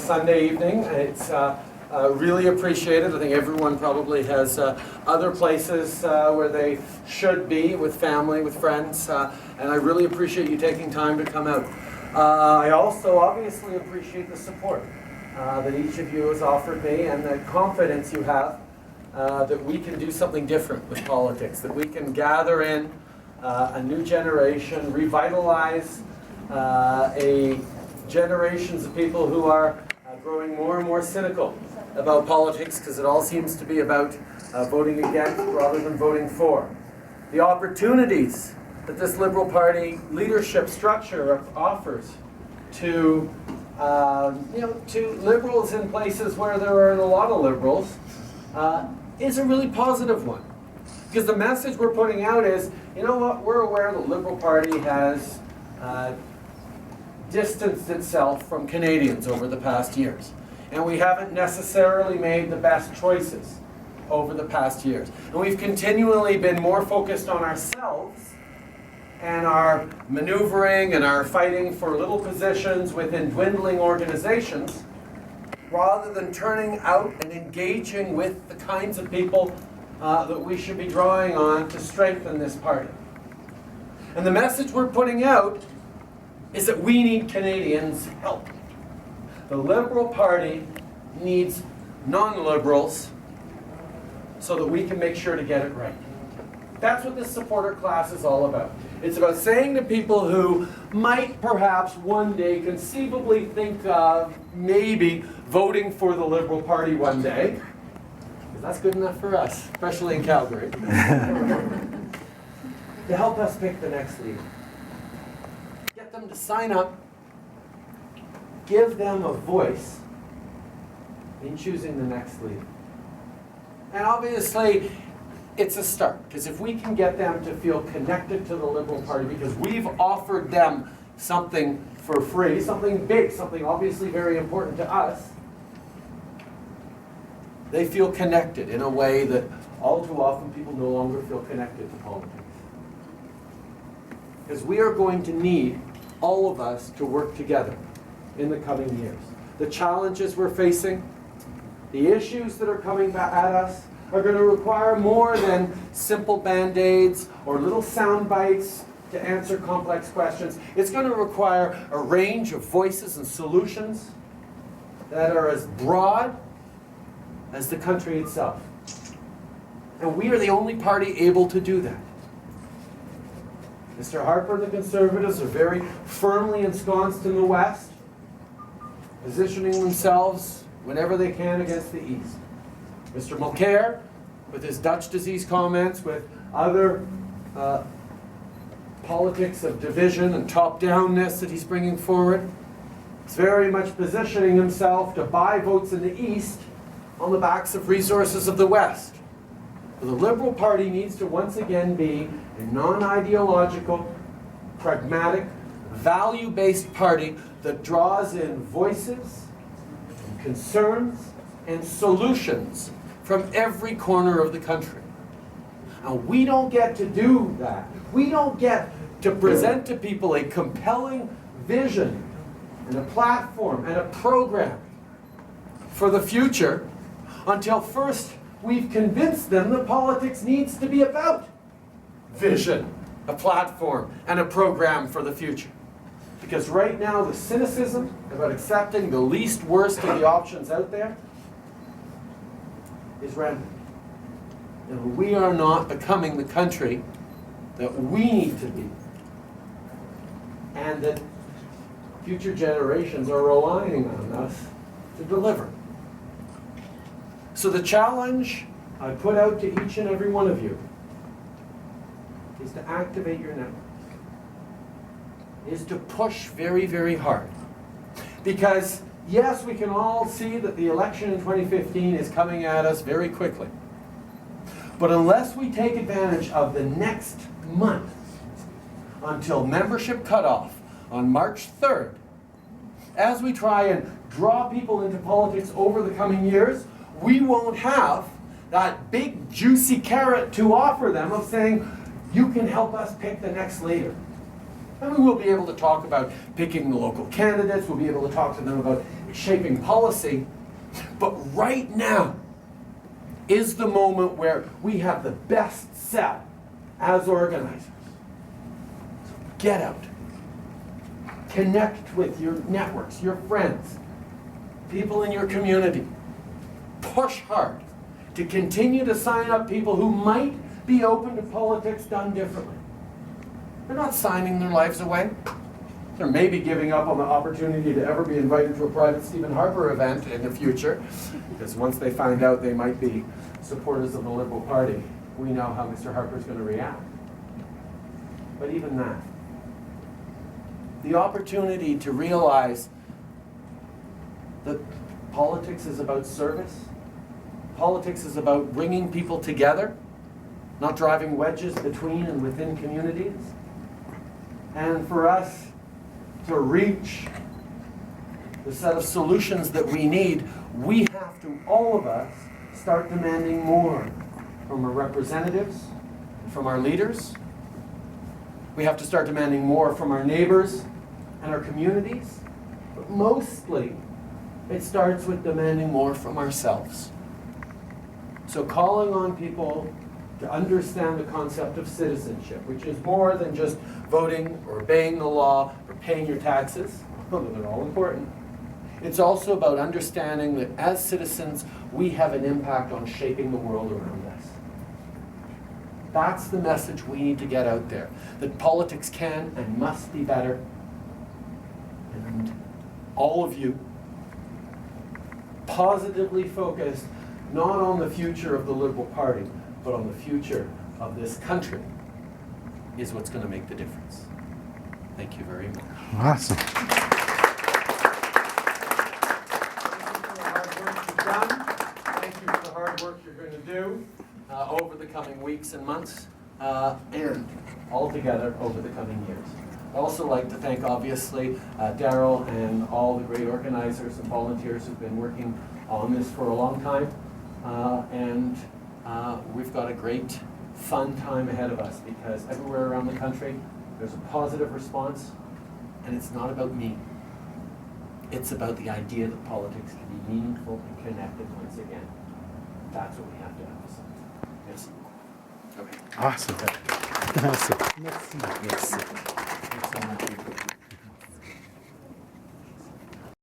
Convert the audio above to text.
Sunday evening. It's really appreciated. I think everyone probably has other places where they should be with family, with friends, and I really appreciate you taking time to come out. I also obviously appreciate the support that each of you has offered me and the confidence you have that we can do something different with politics, that we can gather in a new generation, revitalize a generations of people who are growing more and more cynical about politics because it all seems to be about voting against rather than voting for. The opportunities that this Liberal Party leadership structure offers to to Liberals in places where there aren't a lot of Liberals is a really positive one. Because the message we're putting out is, you know what, we're aware the Liberal Party has distanced itself from Canadians over the past years. And we haven't necessarily made the best choices over the past years. And we've continually been more focused on ourselves and our maneuvering and our fighting for little positions within dwindling organizations, rather than turning out and engaging with the kinds of people that we should be drawing on to strengthen this party. And the message we're putting out is that we need Canadians' help. The Liberal Party needs non-Liberals so that we can make sure to get it right. That's what this supporter class is all about. It's about saying to people who might perhaps one day conceivably think of maybe voting for the Liberal Party one day, because that's good enough for us, especially in Calgary, to help us pick the next leader. Get them to sign up, give them a voice in choosing the next leader. And obviously, it's a start, because if we can get them to feel connected to the Liberal Party, because we've offered them something for free, something big, something obviously very important to us, they feel connected in a way that all too often people no longer feel connected to politics. Because we are going to need all of us to work together in the coming years. The challenges we're facing, the issues that are coming back at us, are going to require more than simple band-aids or little sound bites to answer complex questions. It's going to require a range of voices and solutions that are as broad as the country itself. And we are the only party able to do that. Mr. Harper and the Conservatives are very firmly ensconced in the West, positioning themselves whenever they can against the East. Mr. Mulcair, with his Dutch disease comments, with other politics of division and top-downness that he's bringing forward, is very much positioning himself to buy votes in the East on the backs of resources of the West. But the Liberal Party needs to once again be a non-ideological, pragmatic, value-based party that draws in voices, and concerns, and solutions from every corner of the country. And we don't get to do that. We don't get to present to people a compelling vision and a platform and a program for the future until first we've convinced them that politics needs to be about vision, a platform, and a program for the future. Because right now the cynicism about accepting the least worst of the options out there is rampant. And we are not becoming the country that we need to be. And that future generations are relying on us to deliver. So the challenge I put out to each and every one of you is to activate your networks. Is to push very, very hard. Because yes, we can all see that the election in 2015 is coming at us very quickly. But unless we take advantage of the next month until membership cutoff on March 3rd, as we try and draw people into politics over the coming years, we won't have that big juicy carrot to offer them of saying, you can help us pick the next leader. And we will be able to talk about picking the local candidates, we'll be able to talk to them about shaping policy, but right now is the moment where we have the best set as organizers. So get out. Connect with your networks, your friends, people in your community. Push hard to continue to sign up people who might be open to politics done differently. They're not signing their lives away. They're maybe giving up on the opportunity to ever be invited to a private Stephen Harper event in the future, because once they find out they might be supporters of the Liberal Party, we know how Mr. Harper's going to react. But even that, the opportunity to realize that politics is about service, politics is about bringing people together, not driving wedges between and within communities, and for us to reach the set of solutions that we need, we have to, all of us, start demanding more from our representatives, from our leaders. We have to start demanding more from our neighbors and our communities. But mostly, it starts with demanding more from ourselves. So calling on people to understand the concept of citizenship, which is more than just voting or obeying the law or paying your taxes, although they're all important. It's also about understanding that as citizens, we have an impact on shaping the world around us. That's the message we need to get out there, that politics can and must be better. And all of you positively focused not on the future of the Liberal Party, but on the future of this country is what's going to make the difference. Thank you very much. Awesome. Thank you for the hard work you're going to do over the coming weeks and months, and all together over the coming years. I'd also like to thank, obviously, Daryl and all the great organizers and volunteers who've been working on this for a long time. And we've got a great, fun time ahead of us, because everywhere around the country, there's a positive response, and it's not about me. It's about the idea that politics can be meaningful and connected once again. That's what we have to emphasize. Yes. Okay. Awesome. Awesome. Merci. Thanks so much.